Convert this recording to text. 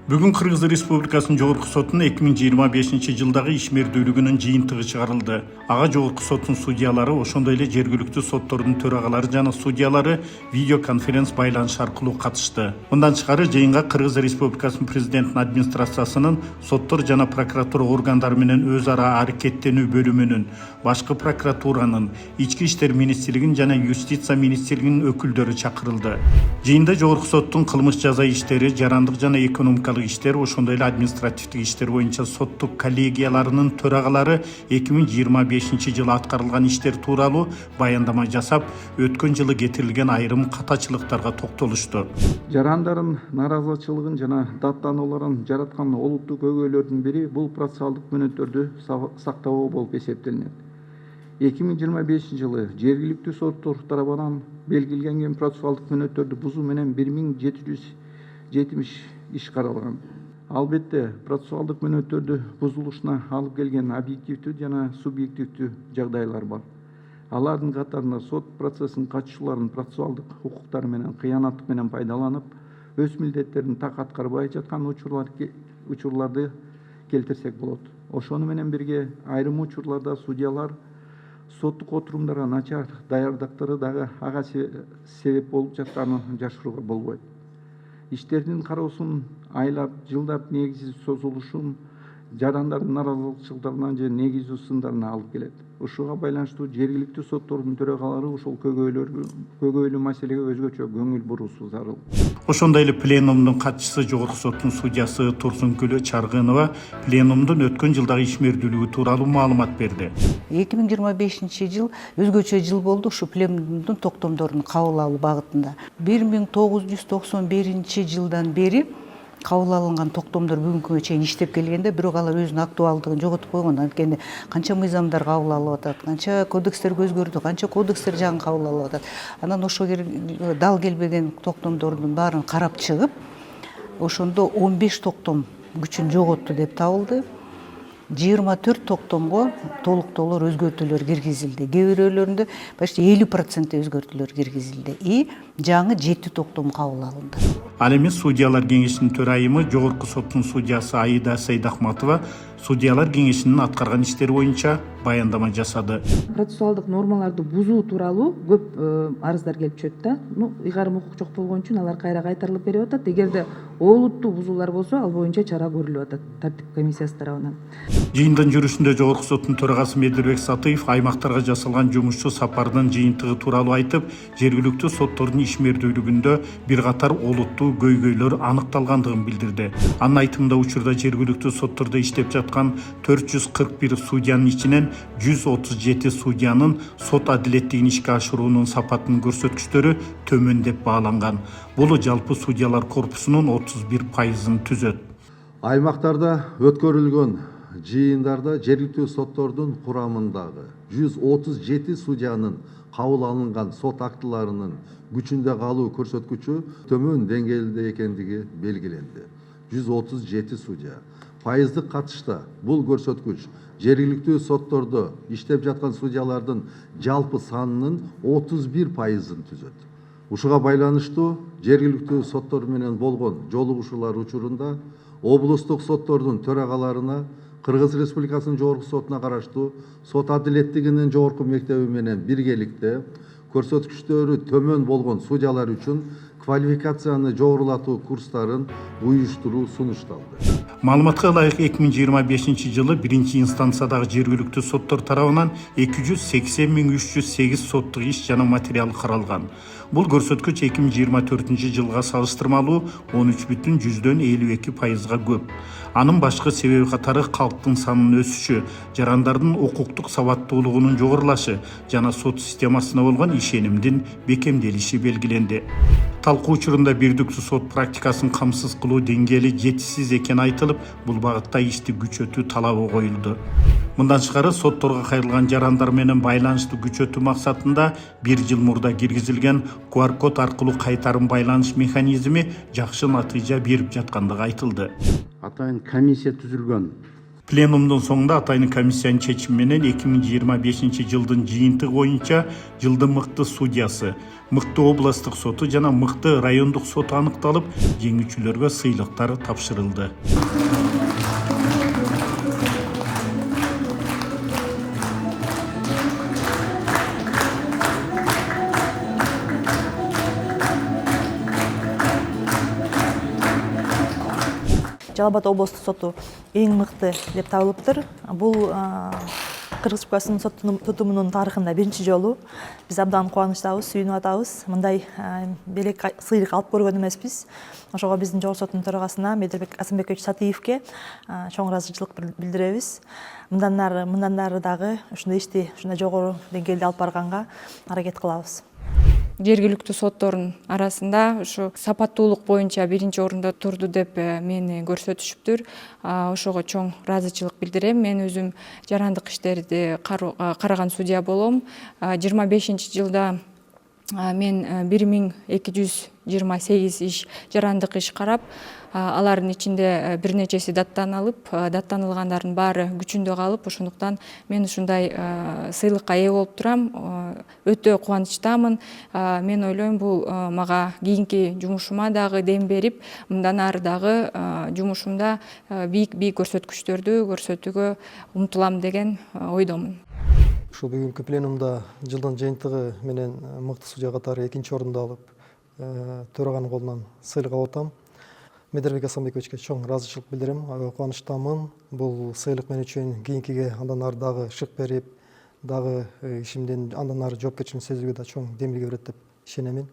Бүгүн Кыргыз Республикасынын Жогорку сотунун 2025-жылдагы ишмердүүлүгүнүн жыйынтыгы чыгарылды. Ага Жогорку соттун судьялары, ошондой эле жергиликтүү соттордун төрагалары жана судьялары видеоконференц байланыш аркылуу катышты. Мындан тышкары жыйынга Кыргыз Республикасынын президентинин администрациясынын соттор жана прокуратура органдары менен өз ара аракеттенүү бөлүмүнүн, башкы прокуратуранын, ички иштер министрлигинин жана юстиция министрлигинин өкүлдөрү чакырылды. Жыйында Жогорку соттун кылмыш жаза иштери, жарандык жана экономикалык иштер, ошондой эле административдик иштер боюнча соттук коллегияларынын төрагалары 2025-жылы аткарылган иштер тууралуу баяндама жасап, өткөн жылы кетирилген айрым катачылыктарга токтолушту. Жарандардын нааразычылыгын жана даттанууларын жараткан олуттуу көйгөйлөрдүн бири бул процессуалдык мөөнөттөрдү сактабоо болуп эсептелинет. 2025-жылы жергиликтүү соттор тарабынан белгиленген процессуалдык мөөнөттөрдү бузуу менен 1770 иш каралган. Албетте, процессуалдык мөөнөттөрдү бузулушуна алып келген объективдүү жана субъективдүү жагдайлар бар. Алардын катарында сот процессин катышууларын процессуалдык укуктары менен кыянаттык менен пайдаланып, өз милдеттерин так аткарбай жаткан учурларды келтирсек болот. Ошону менен бирге айрым учурларда судьялар соттук отурумдарга начар даярдыктары дагы ага себеп болуп жатканын жашырууга болбойт. Иштердин кароосунун айлап, жылдап негизсиз созулушун жарандардын нааразычылыктарына же негиздүү сындарына алып келет. Ушуга байланыштуу жергиликтүү соттордун төрагалары ушул көйгөйлүү маселеге өзгөчө көңүл буруусу зарыл. Ошондой эле пленумдун катчысы Жогорку соттун судьясы Турсункүл Чаргынова пленумдун өткөн жылдагы ишмердүүлүгү тууралуу маалымат берди. 2025-жыл өзгөчө жыл болду ушу пленумдун токтомдорун кабыл алуу багытында. 1991-жылдан бери кабыл алынган токтомдор бүгүнкүгө чейин иштеп келгенде, бирок алар өзүнүн актуалдыгын жоготуп койгон. Анткени канча мыйзамдар кабыл алып атат, канча кодекстерге өзгөртүү, канча кодекстер жагын кабыл алып атат. Анан ошо дал келбеген токтомдордун баарын карап чыгып, ошондо 15 токтом күчүн жоготту деп табылды. 24 токтомго толуктоолор өзгөртүүлөр киргизилди. Кээ бирөөлөрүндө почти 50% өзгөртүүлөр киргизилди. Жаңы 7 токтом кабыл алынды. Ал эми судьялар кеңешинин төрайымы Жогорку соттун судьясы Аида Сайдахматова судьялар кеңешинин аткарган иштери боюнча баяндама жасады. Процессуалдык нормаларды бузуу тууралуу көп арыздар келип түшөт да. Ыйгарым укук жок болгон үчүн алар кайра кайтарылып берип атат. Эгерде олуттуу бузуулар болсо, ал боюнча чара көрүлүп атат тартип комиссиясы тарабынан. Жыйындын жүрүшүндө Жогорку соттун төрагасы Медирбек Сатыев аймактарга жасалган жумушчу сапардын жыйынтыгы тууралуу айтып, жергиликтүү соттордун ишмердүүлүгүндө бир катар олуттуу көйгөйлөр аныкталгандыгын билдирди. Анын айтымында учурда жергиликтүү соттордо иштеп жаткан 441 судьянын ичинен 137 судьянын сот адилеттигин ишке ашыруунун сапатынын көрсөткүчтөрү төмөн деп бааланган. Бул жалпы судьялар корпусунун 31%-ын түзөт. Аймактарда өткөрүлгөн жыйындарда жергиликтүү соттордун курамындагы 137 судьянын кабыл алынган сот актыларынын күчүндө калуу көрсөткүчү төмөн деңгээлде экендиги белгиленди. 137 судья. Пайыздык катышта бул көрсөткүч жергиликтүү соттордо иштеп жаткан судьялардын жалпы санынын 31%-ын түзөт. Ушуга байланыштуу жергиликтүү соттор менен болгон жолугушуулар учурунда облустук соттордун төрагаларына Кыргыз Республикасынын Жогорку сотуна караштуу сот адилеттигинин жогорку мектеби менен биргеликте көрсөткүчтөрү төмөн болгон судьялар үчүн квалификацияны жогорулатуу курстарын уюштуруу сунушталды. Маалыматка ылайык 2025-жылы биринчи инстанциядагы жергиликтүү соттор тарабынан 280.308 соттук иш жана материал каралган. Бул көрсөткүч 2024-жылга салыштырмалуу 13,52%га көп. Анын башкы себеби катары калктын санынын өсүшү, жарандардын укуктук сабаттуулугунун жогорулашы жана сот системасына болгон ишенимдин бекемделиши белгиленди. Талкуу учурунда бирдиктүү сот практикасын камсыз кылуу деңгээли жетишсиз экени айтылып, бул багытта ишти күчөтүү талабы коюлду. Мындан тышкары сотторго кайрылган жарандар менен байланышты күчөтүү максатында 1 жыл мурда киргизилген QR-код аркылуу кайтарым байланыш механизми жакшы натыйжа берип жаткандыгы айтылды. Атайын комиссия түзүлгөн. Plenumдун соңунда атайын комиссиянын чечими менен 2025 жылдын жыйынтыгы боюнча жылдын мыкты судьясы, мыкты областтык соту жана мыкты райондук соту аныкталып, жеңүүчүлөргө сыйлыктар тапшырылды. Жалал Абад областық соту ең мыкты деп табылыптыр. Бул Кыргыз Республикасынын сот тутумунун тарыхында биринчи жолу. Биз абдан кубанычтабыз, сүйүнүп атабыз. Мындай белек сыйлык алып көргөн эмеспиз. Ошого биздин жогорку соттун төрагасына Медербек Асанбекович Сатиевке чоң ыраазычылык билдиребиз. Мындан нары дагы ушундай ишти ушундай жогору деңгээлде алып барганга аракет кылабыз. Жергиликтүү соттордун арасында ушу сапаттуулук боюнча биринчи орунда турду деп мени көрсөтүшүптүр. Ошого чоң ыраазычылык билдирем. Мен өзүм жарандык иштерди караган судья болом. 25 жылда мен 1228 иш жарандык иш карап, алардын ичинде бир нечеси даттаналып, даттанылгандардын баары күчүндө калып, ошондуктан мен ушундай сыйлыкка ээ болуп турам. Өтө кубанычтамын. Мен ойлойм, бул мага кийинки жумушума дагы дем берип, мындан ары дагы жумушумда бийик көрсөткүчтөрдү көрсөтүүгө умтулам деген ойдомун. Ушул бүгүнкү пленумда жылдын жыйынтыгы менен мыкты судья катары экинчи орунду алып, төраганын колунан сыйлык алып атам. Медербек Асанбековичке чоң ыраазычылык билдирем, кубанычтамын. Бул сыйлык мен үчүн кийинкиге андан ары дагы шык берип, дагы ишимден андан ары жоопкерчилигин сезүүгө да чоң демилге берет деп ишенемин.